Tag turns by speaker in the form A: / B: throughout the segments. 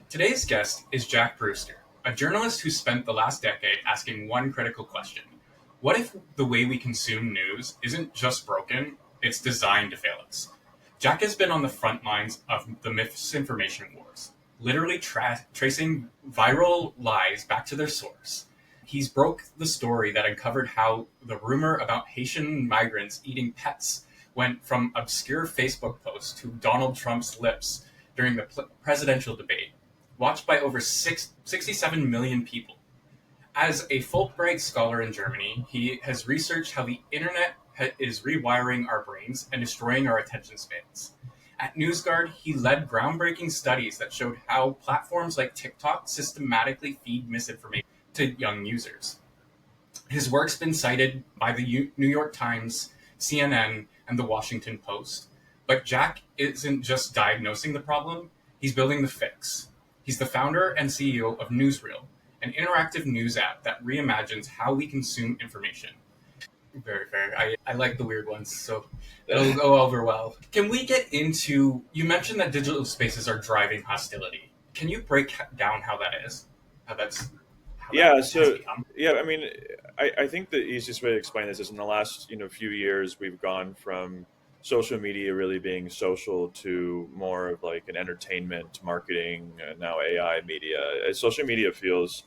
A: Today's guest is Jack Brewster, a journalist who spent the last decade asking one critical question. What if the way we consume news isn't just broken, it's designed to fail us? Jack has been on the front lines of the misinformation wars, literally tracing viral lies back to their source. He's broke the story that uncovered how the rumor about Haitian migrants eating pets went from obscure Facebook posts to Donald Trump's lips during the presidential debate, watched by over 67 million people. As a Fulbright scholar in Germany, he has researched how the internet is rewiring our brains and destroying our attention spans. At NewsGuard, he led groundbreaking studies that showed how platforms like TikTok systematically feed misinformation to young users. His work's been cited by the New York Times, CNN, and the Washington Post. But Jack isn't just diagnosing the problem, he's building the fix. He's the founder and CEO of Newsreel, an interactive news app that reimagines how we consume information. Very fair. I like the weird ones, so it'll go over well. Can we get into, you mentioned that digital spaces are driving hostility. Can you break down how that is? How that's how that
B: Yeah,
A: has
B: so
A: become?
B: yeah, I mean, I think the easiest way to explain this is in the last few years we've gone from social media really being social to more of like an entertainment, marketing, now AI media. Social media feels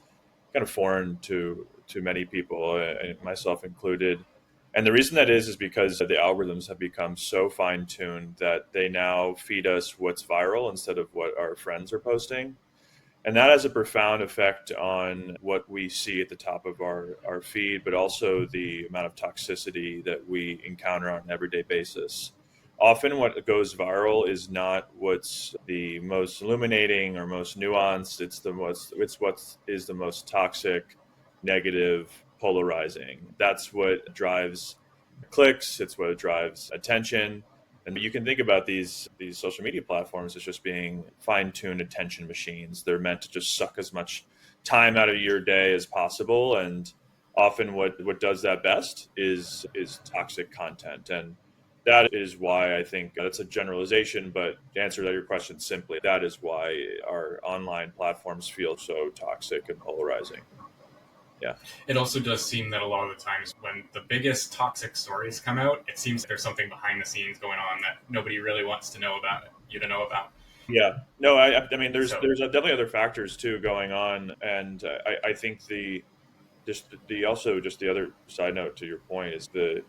B: kind of foreign to many people, and myself included. And the reason that is because the algorithms have become so fine tuned that they now feed us what's viral instead of what our friends are posting. And that has a profound effect on what we see at the top of our feed, but also the amount of toxicity that we encounter on an everyday basis. Often, what goes viral is not what's the most illuminating or most nuanced. It's what is the most toxic, negative, polarizing. That's what drives clicks. It's what drives attention. And you can think about these social media platforms as just being fine-tuned attention machines. They're meant to just suck as much time out of your day as possible. And often what does that best is toxic content. And that is why I think that's a generalization, but to answer your question simply, that is why our online platforms feel so toxic and polarizing. Yeah.
A: It also does seem that a lot of the times when the biggest toxic stories come out, it seems there's something behind the scenes going on that nobody really wants to know about it, you to know about.
B: Yeah, no, I mean,
A: So
B: there's definitely other factors too going on, and I think the also just the other side note to your point is the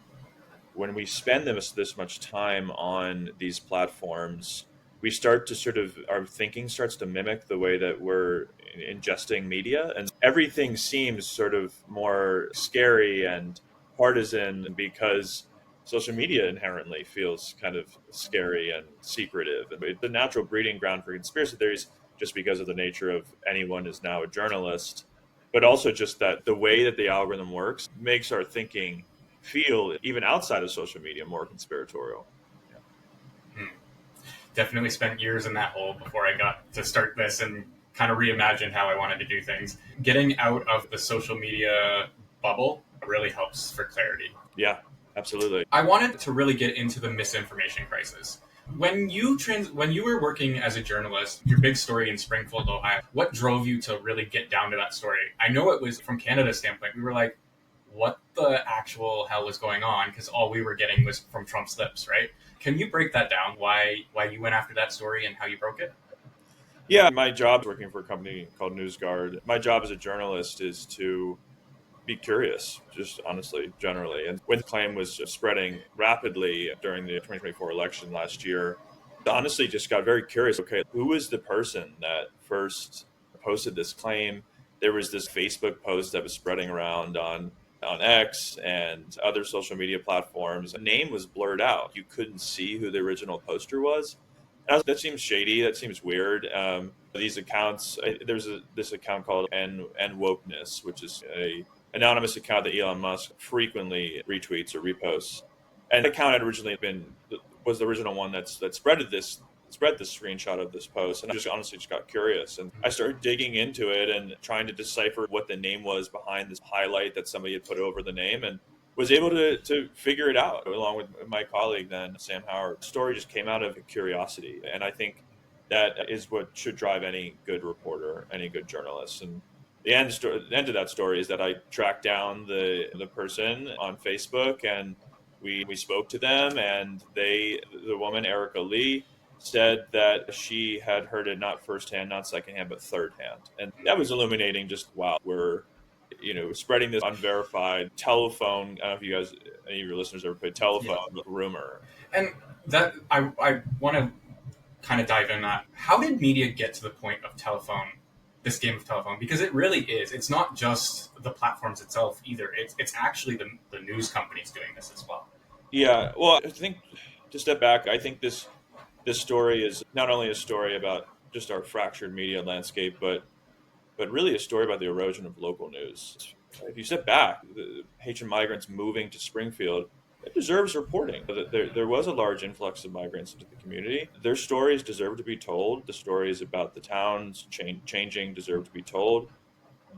B: when we spend this much time on these platforms, we start to sort of our thinking starts to mimic the way that we're ingesting media, and everything seems sort of more scary and partisan because social media inherently feels kind of scary and secretive. And it's a natural breeding ground for conspiracy theories just because of the nature of anyone is now a journalist, but also just that the way that the algorithm works makes our thinking feel even outside of social media more conspiratorial. Yeah.
A: hmm, definitely spent years in that hole before I got to start this and kind of reimagine how I wanted to do things. Getting out of the social media bubble really helps for clarity.
B: Yeah, absolutely.
A: I wanted to really get into the misinformation crisis. When you were working as a journalist, your big story in Springfield, Ohio, what drove you to really get down to that story? I know it was from Canada's standpoint. We were like, what the actual hell was going on? Because all we were getting was from Trump's lips, right? Can you break that down? Why you went after that story and how you broke it?
B: Yeah, my job working for a company called NewsGuard. My job as a journalist is to be curious, just honestly, generally. And when the claim was spreading rapidly during the 2024 election last year, I honestly just got very curious. Okay, who was the person that first posted this claim? There was this Facebook post that was spreading around on X and other social media platforms. The name was blurred out. You couldn't see who the original poster was. That seems shady. That seems weird. These accounts, this account called N Wokeness, which is a anonymous account that Elon Musk frequently retweets or reposts. And the account had originally been was the original one that spread this screenshot of this post. And I just honestly just got curious, and I started digging into it and trying to decipher what the name was behind this highlight that somebody had put over the name, and was able to figure it out along with my colleague then, Sam Howard. The story just came out of curiosity, and I think That is what should drive any good reporter, any good journalist. And the end of that story is that I tracked down the person on Facebook, and we spoke to them, and the woman Erica Lee said that she had heard it not firsthand, not secondhand, but third hand, and that was illuminating. Just wow, we're spreading this unverified telephone. I don't know if you guys, any of your listeners, ever played telephone rumor.
A: And that I want to kind of dive in that. How did media get to the point of telephone, this game of telephone? Because it really is. It's not just the platforms itself either. It's actually the news companies doing this as well.
B: Yeah, well, I think to step back, I think this story is not only a story about just our fractured media landscape, but really a story about the erosion of local news. If you step back, the Haitian migrants moving to Springfield, it deserves reporting. There was a large influx of migrants into the community. Their stories deserve to be told. The stories about the towns changing deserve to be told.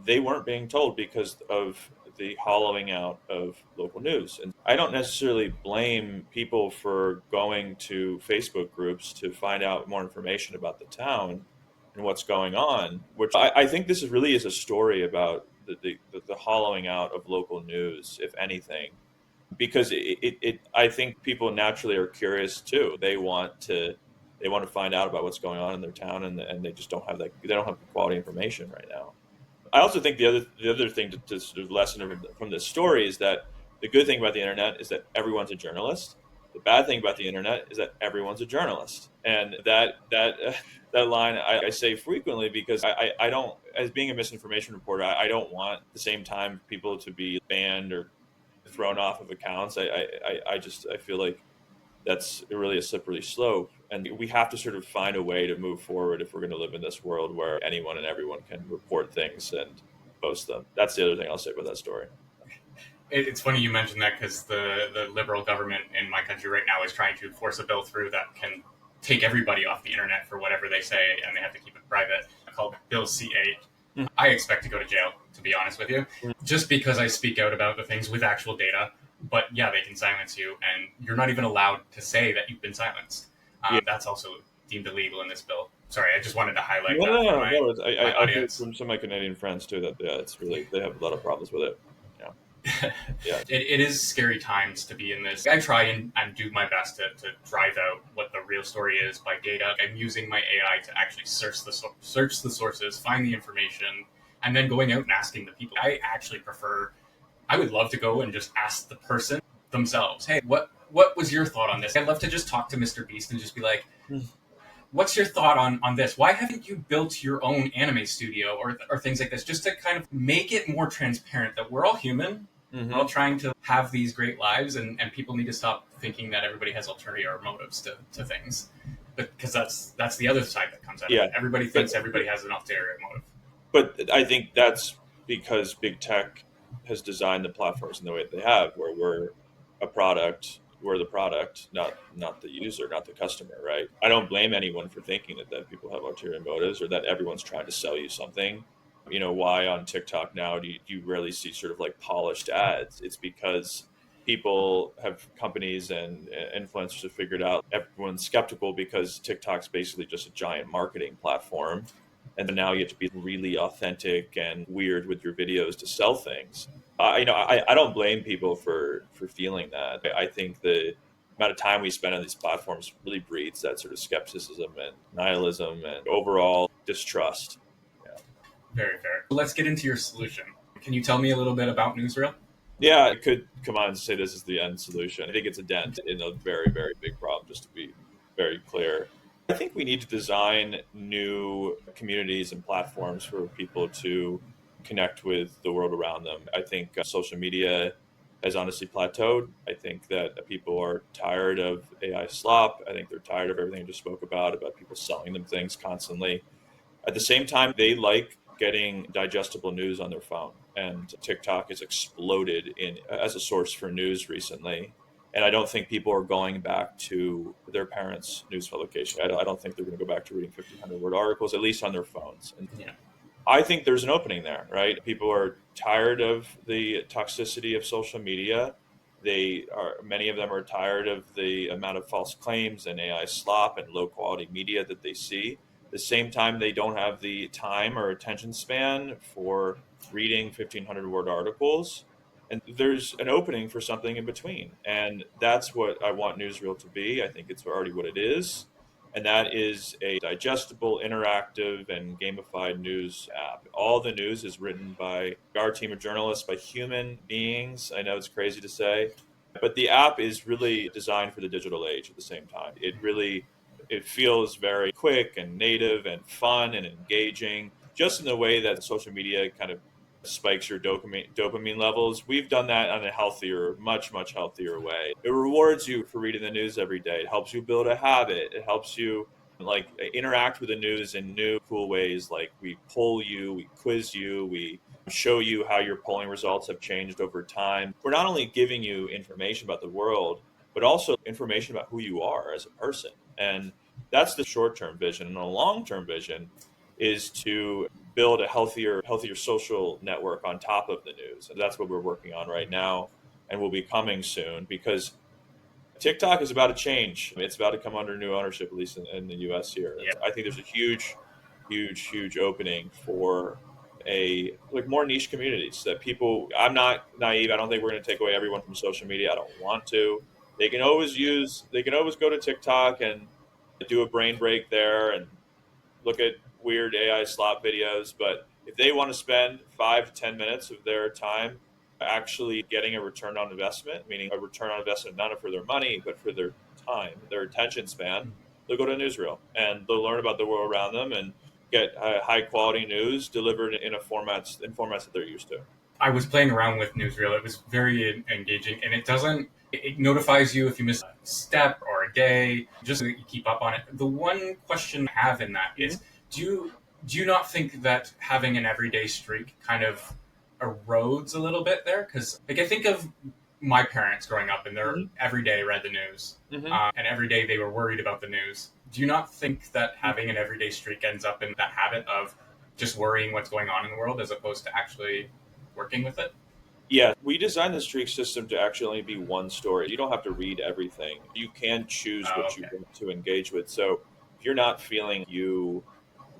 B: They weren't being told because of the hollowing out of local news. And I don't necessarily blame people for going to Facebook groups to find out more information about the town and what's going on, which I think this really is a story about the hollowing out of local news, if anything, because I think people naturally are curious too. They want to find out about what's going on in their town, and they just don't have that. They don't have quality information right now. I also think the other thing to sort of lesson from this story is that the good thing about the internet is that everyone's a journalist. The bad thing about the internet is that everyone's a journalist, and that line I say frequently because I don't, as being a misinformation reporter, I don't want at the same time people to be banned or thrown off of accounts. I feel like that's really a slippery slope. And we have to sort of find a way to move forward if we're going to live in this world where anyone and everyone can report things and post them. That's the other thing I'll say about that story.
A: It's funny you mentioned that because the liberal government in my country right now is trying to force a bill through that can take everybody off the internet for whatever they say, and they have to keep it private, called Bill C8. I expect to go to jail, to be honest with you, just because I speak out about the things with actual data. But yeah, they can silence you, and you're not even allowed to say that you've been silenced. That's also deemed illegal in this bill. Sorry, I just wanted to highlight that for my audience.
B: From some of my Canadian friends too that it's really, they have a lot of problems with it. Yeah.
A: It is scary times to be in this. I try and do my best to drive out what the real story is by data. I'm using my AI to actually search the sources, find the information, and then going out and asking the people. I would love to go and just ask the person themselves, hey, what was your thought on this? I'd love to just talk to Mr. Beast and just be like, what's your thought on this? Why haven't you built your own anime studio or things like this? Just to kind of make it more transparent that we're all human. Mm-hmm. We're all trying to have these great lives, and people need to stop thinking that everybody has ulterior motives to things. Because that's the other side that comes out of it. Everybody thinks everybody has an ulterior motive.
B: But I think that's because big tech has designed the platforms in the way that they have, where we're the product, not the user, not the customer, right? I don't blame anyone for thinking that people have ulterior motives or that everyone's trying to sell you something. Why on TikTok now do you rarely see sort of like polished ads? It's because companies and influencers have figured out everyone's skeptical because TikTok's basically just a giant marketing platform. And then now you have to be really authentic and weird with your videos to sell things. I don't blame people for feeling that. I think the amount of time we spend on these platforms really breeds that sort of skepticism and nihilism and overall distrust. Yeah.
A: Very fair. Let's get into your solution. Can you tell me a little bit about Newsreel?
B: Yeah, I could come on and say this is the end solution. I think it's a dent in a very, very big problem, just to be very clear. I think we need to design new communities and platforms for people to connect with the world around them. I think social media has honestly plateaued. I think that people are tired of AI slop. I think they're tired of everything I just spoke about people selling them things constantly. At the same time, they like getting digestible news on their phone. And TikTok has exploded as a source for news recently. And I don't think people are going back to their parents' news publication. I don't think they're going to go back to reading 1,500-word articles, at least on their phones. And I think there's an opening there, right? People are tired of the toxicity of social media. Many of them are tired of the amount of false claims and AI slop and low quality media that they see. the same time, they don't have the time or attention span for reading 1,500 word articles. And there's an opening for something in between. And that's what I want Newsreel to be. I think it's already what it is. And that is a digestible, interactive, and gamified news app. All the news is written by our team of journalists, by human beings. I know it's crazy to say, but the app is really designed for the digital age at the same time. It feels very quick and native and fun and engaging, just in the way that social media kind of spikes your dopamine levels. We've done that on a healthier, much healthier way. It rewards you for reading the news every day. It helps you build a habit. It helps you like interact with the news in new cool ways. Like we poll you, we quiz you, we show you how your polling results have changed over time. We're not only giving you information about the world, but also information about who you are as a person. And that's the short-term vision. And the long-term vision is to build a healthier social network on top of the news. And that's what we're working on right now and will be coming soon, because TikTok is about to change. It's about to come under new ownership, at least in the US here.
A: Yeah.
B: I think there's a huge opening for more niche communities that people. I'm not naive. I don't think we're going to take away everyone from social media. I don't want to. They can always go to TikTok and do a brain break there and look at weird AI slop videos. But if they want to spend 5 to 10 minutes of their time actually getting a return on investment, meaning a return on investment not for their money, but for their time, their attention span, they'll go to Newsreel and they'll learn about the world around them and get high quality news delivered in formats that they're used to.
A: I was playing around with Newsreel. It was very engaging, and it notifies you if you miss a step or a day, just so that you keep up on it. The one question I have in that is, do you not think that having an everyday streak kind of erodes a little bit there? Because I think of my parents growing up, and they're every day read the news, and every day they were worried about the news. Do you not think that having an everyday streak ends up in that habit of just worrying what's going on in the world as opposed to actually working with it?
B: Yeah, we designed the streak system to actually be one story. You don't have to read everything. You can choose what you want to engage with. So if you're not feeling you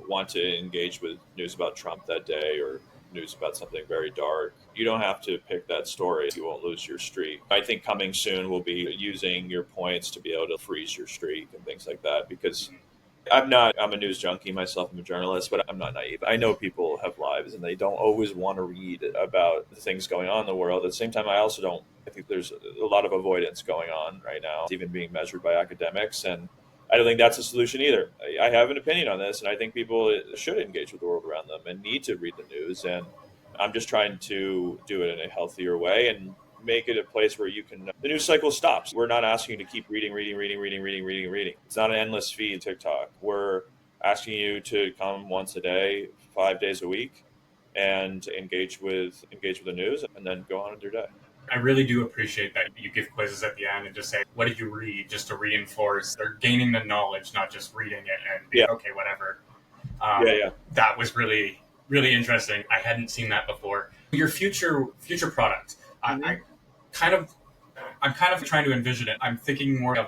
B: want to engage with news about Trump that day or news about something very dark, you don't have to pick that story. You won't lose your streak. I think coming soon will be using your points to be able to freeze your streak and things like that, because I'm a news junkie myself. I'm a journalist, but I'm not naive. I know people have lives and they don't always want to read about the things going on in the world. At the same time, I think there's a lot of avoidance going on right now, even being measured by academics. And I don't think that's a solution either. I have an opinion on this, and I think people should engage with the world around them and need to read the news. And I'm just trying to do it in a healthier way and make it a place where the news cycle stops. We're not asking you to keep reading. It's not an endless feed TikTok. We're asking you to come once a day, 5 days a week, and engage with the news, and then go on with your day.
A: I really do appreciate that you give quizzes at the end and just say, what did you read? Just to reinforce they're gaining the knowledge, not just reading it and being, okay, whatever. That was really, really interesting. I hadn't seen that before. Your future product, I'm kind of trying to envision it. I'm thinking more of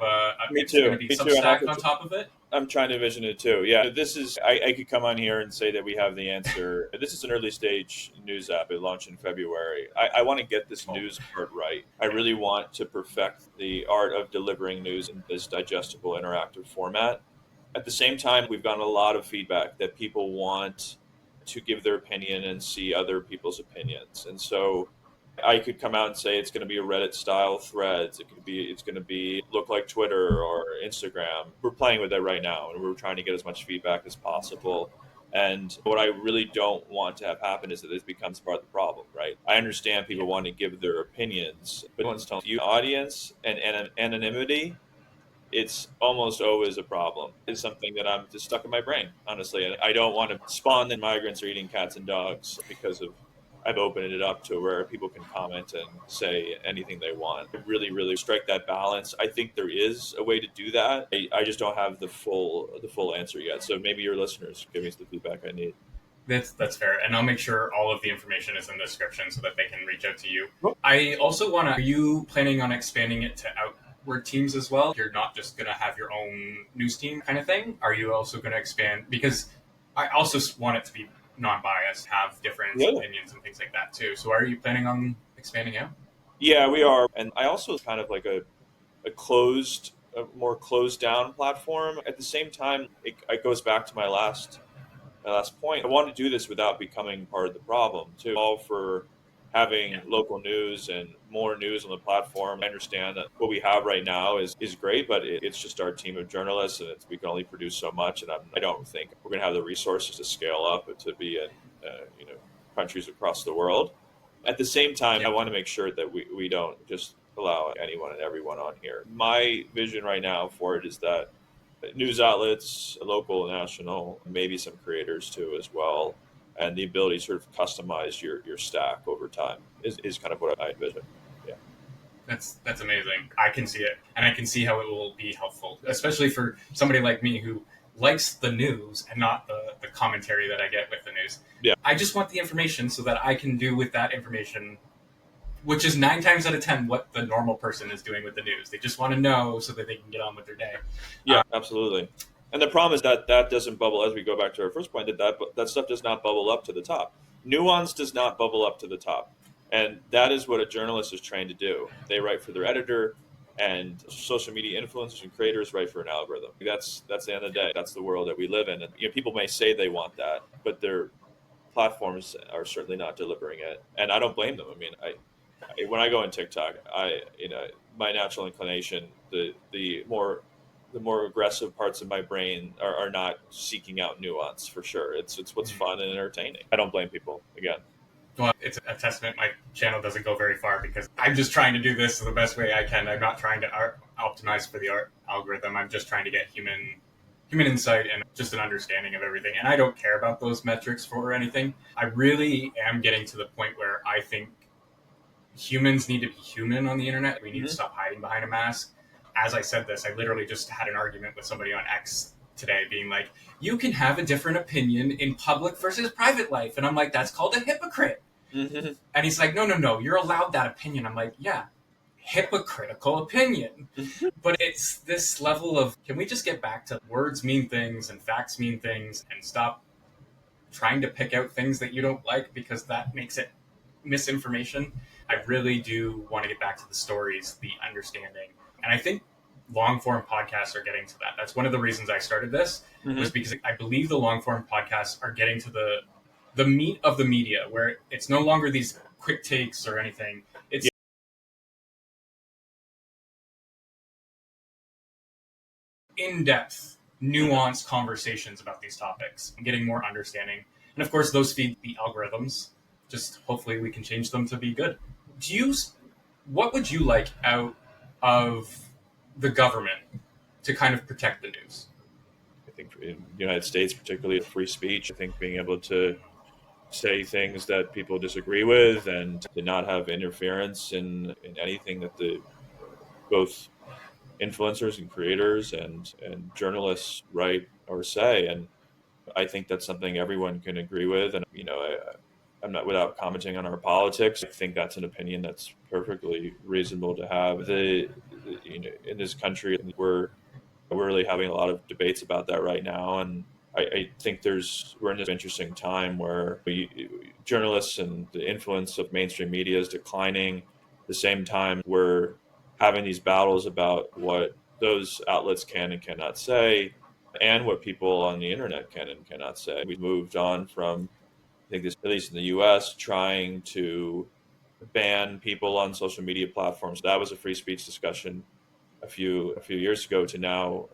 A: it's going to be Substack on top of it.
B: I'm trying to envision it too. Yeah, this is. I could come on here and say that we have the answer. This is an early stage news app. It launched in February. I want to get this news part right. I really want to perfect the art of delivering news in this digestible, interactive format. At the same time, we've gotten a lot of feedback that people want to give their opinion and see other people's opinions, and so I could come out and say it's going to be a Reddit style threads. It's going to be look like Twitter or Instagram. We're playing with that right now, and we're trying to get as much feedback as possible. And what I really don't want to have happen is that this becomes part of the problem, right? I understand people want to give their opinions, but once telling you audience and anonymity, it's almost always a problem. It's something that I'm just stuck in my brain, honestly. And I don't want to spawn that migrants are eating cats and dogs because I've opened it up to where people can comment and say anything they want. Really, really strike that balance. I think there is a way to do that. I just don't have the full answer yet. So maybe your listeners give me the feedback I need.
A: That's fair. And I'll make sure all of the information is in the description so that they can reach out to you. I also are you planning on expanding it to word teams as well? You're not just going to have your own news team kind of thing. Are you also going to expand? Because I also want it to be non-biased, have different
B: Yeah.
A: opinions and things like that too. So are you planning on expanding out?
B: Yeah, we are. And I also kind of like a more closed down platform. At the same time, it goes back to my last point. I want to do this without becoming part of the problem too. All for having
A: Yeah.
B: local news and more news on the platform. I understand that what we have right now is great, but it's just our team of journalists, and we can only produce so much. And I don't think we're going to have the resources to scale up and to be in countries across the world. At the same time,
A: Yeah.
B: I want to make sure that we don't just allow anyone and everyone on here. My vision right now for it is that news outlets, local, national, maybe some creators too as well, and the ability to sort of customize your stack over time is kind of what I envision. Yeah.
A: That's amazing. I can see it, and I can see how it will be helpful, especially for somebody like me who likes the news and not the commentary that I get with the news.
B: Yeah.
A: I just want the information so that I can do with that information, which is 9 times out of 10 what the normal person is doing with the news. They just want to know so that they can get on with their day.
B: Yeah, absolutely. And the problem is that that doesn't bubble, as we go back to our first point, that stuff does not bubble up to the top. Nuance does not bubble up to the top. And that is what a journalist is trained to do. They write for their editor, and social media influencers and creators write for an algorithm. That's the end of the day. That's the world that we live in. And people may say they want that, but their platforms are certainly not delivering it. And I don't blame them. I mean, when I go on TikTok, my natural inclination, the more aggressive parts of my brain are not seeking out nuance for sure. It's what's fun and entertaining. I don't blame people again.
A: Well, it's a testament. My channel doesn't go very far because I'm just trying to do this the best way I can. I'm not trying to optimize for the algorithm. I'm just trying to get human insight and just an understanding of everything. And I don't care about those metrics for anything. I really am getting to the point where I think humans need to be human on the internet. We need to stop hiding behind a mask. As I said this, I literally just had an argument with somebody on X today being like, you can have a different opinion in public versus private life. And I'm like, that's called a hypocrite.
B: Mm-hmm.
A: And he's like, no, you're allowed that opinion. I'm like, yeah, hypocritical opinion. But it's this level of, can we just get back to words mean things and facts mean things and stop trying to pick out things that you don't like because that makes it misinformation. I really do want to get back to the stories, the understanding. And I think long form podcasts are getting to that. That's one of the reasons I started this, was because I believe the long form podcasts are getting to the meat of the media, where it's no longer these quick takes or anything. It's in-depth, nuanced conversations about these topics, getting more understanding. And of course, those feed the algorithms. Just hopefully we can change them to be good. What would you like out of the government to kind of protect the news?
B: I think in the United States, particularly free speech, I think being able to say things that people disagree with and to not have interference in anything that the both influencers and creators and journalists write or say. And I think that's something everyone can agree with. And I'm not, without commenting on our politics, I think that's an opinion that's perfectly reasonable to have. In this country, we're really having a lot of debates about that right now, and I think we're in this interesting time where journalists and the influence of mainstream media is declining. At the same time, we're having these battles about what those outlets can and cannot say, and what people on the internet can and cannot say. We've moved on from, I think, this, at least in the U.S., trying to ban people on social media platforms. That was a free speech discussion a few years ago, to now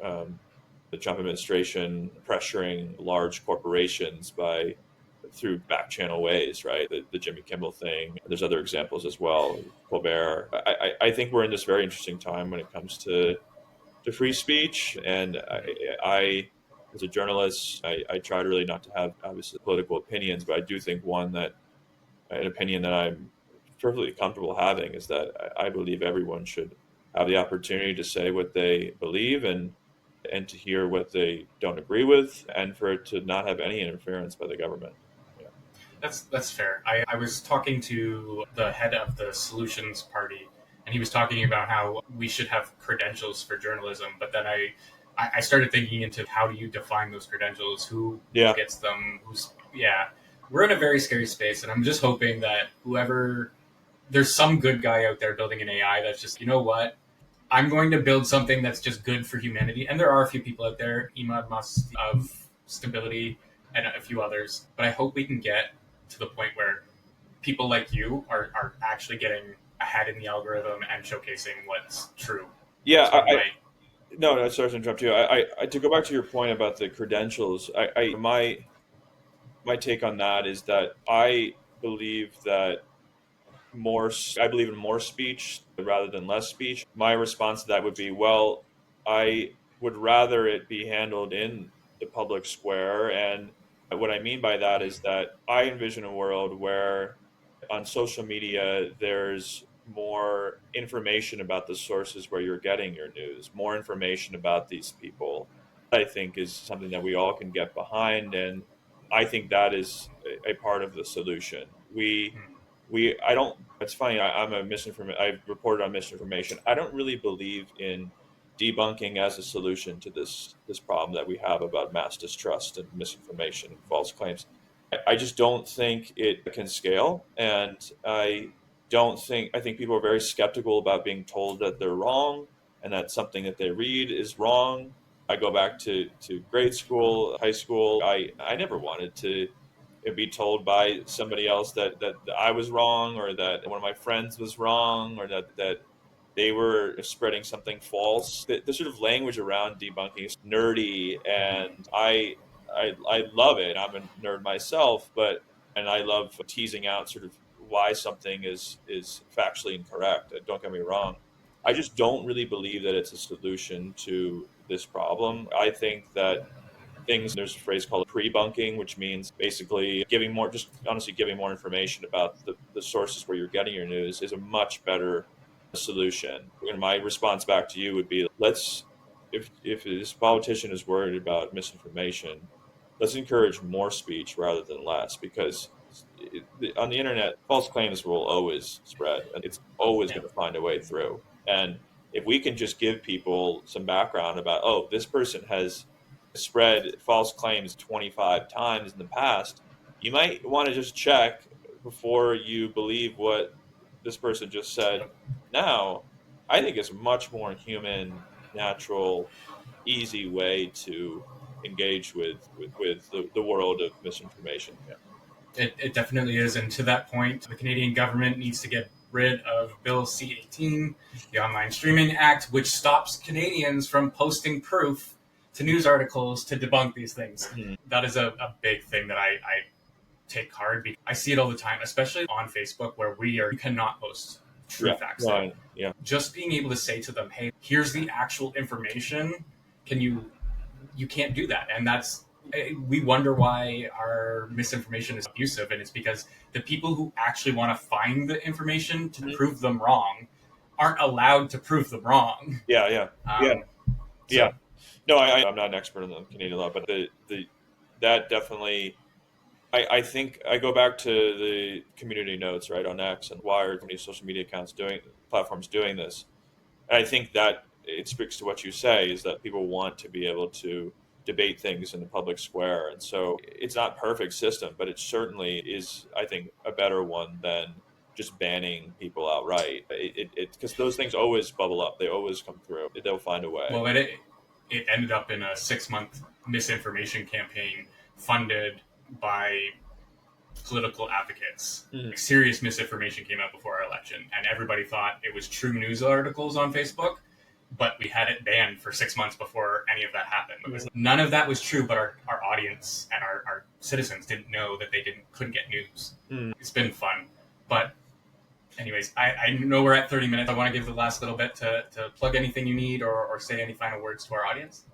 B: the Trump administration pressuring large corporations through back channel ways, right? The Jimmy Kimmel thing. There's other examples as well. Colbert. I think we're in this very interesting time when it comes to free speech, and I as a journalist, I try to really not to have obviously political opinions, but I do think an opinion that I'm perfectly comfortable having is that I believe everyone should have the opportunity to say what they believe and to hear what they don't agree with, and for it to not have any interference by the government. Yeah.
A: That's fair. I was talking to the head of the Solutions Party, and he was talking about how we should have credentials for journalism. But then I started thinking into how do you define those credentials? Who
B: Yeah.
A: gets them? We're in a very scary space, and I'm just hoping that there's some good guy out there building an AI that's just, you know what, I'm going to build something that's just good for humanity. And there are a few people out there, Elon Musk of Stability and a few others, but I hope we can get to the point where people like you are actually getting ahead in the algorithm and showcasing what's true.
B: Yeah,
A: So we
B: I
A: might.
B: no, sorry to interrupt you. To go back to your point about the credentials, my take on that is that I believe that I believe in more speech rather than less speech. My response to that would be, well, I would rather it be handled in the public square. And what I mean by that is that I envision a world where on social media, there's more information about the sources where you're getting your news, more information about these people. I think is something that we all can get behind. And I think that is a part of the solution. I don't, it's funny, I'm a I've reported on misinformation. I don't really believe in debunking as a solution to this problem that we have about mass distrust and misinformation and false claims. I just don't think it can scale. And I think people are very skeptical about being told that they're wrong and that something that they read is wrong. I go back to grade school, high school. I never wanted to be told by somebody else that I was wrong, or that one of my friends was wrong, or that they were spreading something false. The sort of language around debunking is nerdy, and I love it. I'm a nerd myself, and I love teasing out sort of why something is factually incorrect. Don't get me wrong. I just don't really believe that it's a solution to this problem. I think that there's a phrase called pre-bunking, which means basically just honestly giving more information about the sources where you're getting your news is a much better solution. And my response back to you would be, if this politician is worried about misinformation, let's encourage more speech rather than less, because on the internet, false claims will always spread, and it's always
A: Yeah.
B: going to find a way through. And if we can just give people some background about, oh, this person has spread false claims 25 times in the past, you might want to just check before you believe what this person just said. Now, I think it's a much more human, natural, easy way to engage with the world of misinformation. Yeah.
A: It definitely is. And to that point, the Canadian government needs to get rid of Bill C-18, the Online Streaming Act, which stops Canadians from posting proof to news articles to debunk these things.
B: Mhm.
A: That is a big thing that I take hard because I see it all the time, especially on Facebook, where you cannot post true
B: Yeah.
A: facts there.
B: No, yeah.
A: Just being able to say to them, hey, here's the actual information. You can't do that. And we wonder why our misinformation is abusive, and it's because the people who actually want to find the information to
B: Mhm.
A: prove them wrong aren't allowed to prove them wrong.
B: Yeah. Yeah. Yeah.
A: Um,
B: Yeah.
A: so
B: No, I'm not an expert in the Canadian law, but the that definitely. I think I go back to the community notes, right, on X, and why are many social media platforms doing this? And I think that it speaks to what you say, is that people want to be able to debate things in the public square. And so it's not a perfect system, but it certainly is, I think, a better one than just banning people outright. Because those things always bubble up. They always come through. They'll find a way.
A: well, it ended up in a 6-month misinformation campaign funded by political advocates.
B: Mhm.
A: Serious misinformation came out before our election, and everybody thought it was true news articles on Facebook. But we had it banned for 6 months before any of that happened. None of that was true, but our audience and our citizens didn't know that they couldn't get news.
B: Mhm.
A: It's been fun. But anyways, I know we're at 30 minutes. I want to give the last little bit to plug anything you need or say any final words to our audience.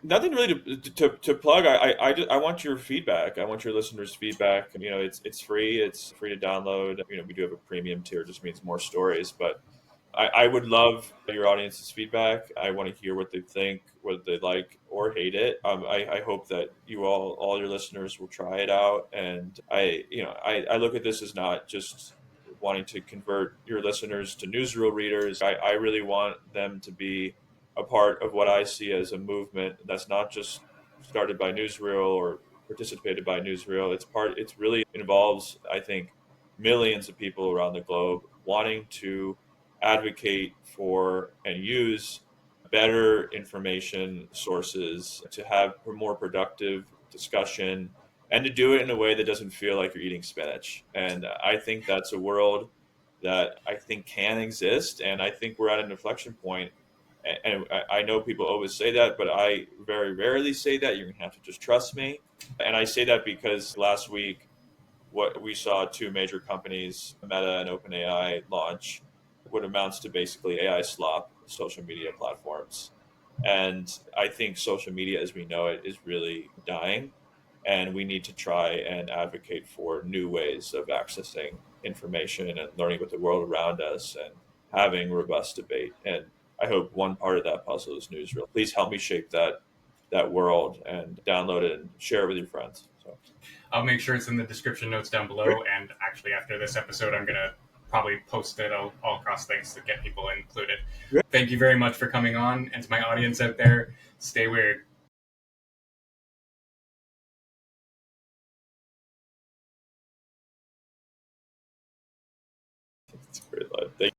B: Nothing really to plug. I want your feedback. I want your listeners' feedback. It's free. It's free to download. We do have a premium tier, just means more stories. But I would love your audience's feedback. I want to hear what they think, whether they like or hate it. I hope that all your listeners will try it out. And I look at this as not just wanting to convert your listeners to Newsreel readers. I really want them to be a part of what I see as a movement that's not just started by Newsreel or participated by Newsreel. It's really involves, I think, millions of people around the globe wanting to advocate for and use better information sources to have a more productive discussion and to do it in a way that doesn't feel like you're eating spinach. And I think that's a world that I think can exist. And I think we're at an inflection point. And I know people always say that, but I very rarely say that. You're going to have to just trust me. And I say that because last week, what we saw two major companies, Meta and OpenAI, launch what amounts to basically AI slop social media platforms. And I think social media as we know it is really dying. And we need to try and advocate for new ways of accessing information and learning about the world around us and having robust debate. And I hope one part of that puzzle is Newsreel. Please help me shape that world and download it and share it with your friends. So
A: I'll make sure it's in the description notes down
B: great.
A: below. And actually, after this episode, I'm going to probably post it all across things to get people included.
B: Great.
A: Thank you very much for coming on. And to my audience out there, stay weird.
B: It's very live. Thank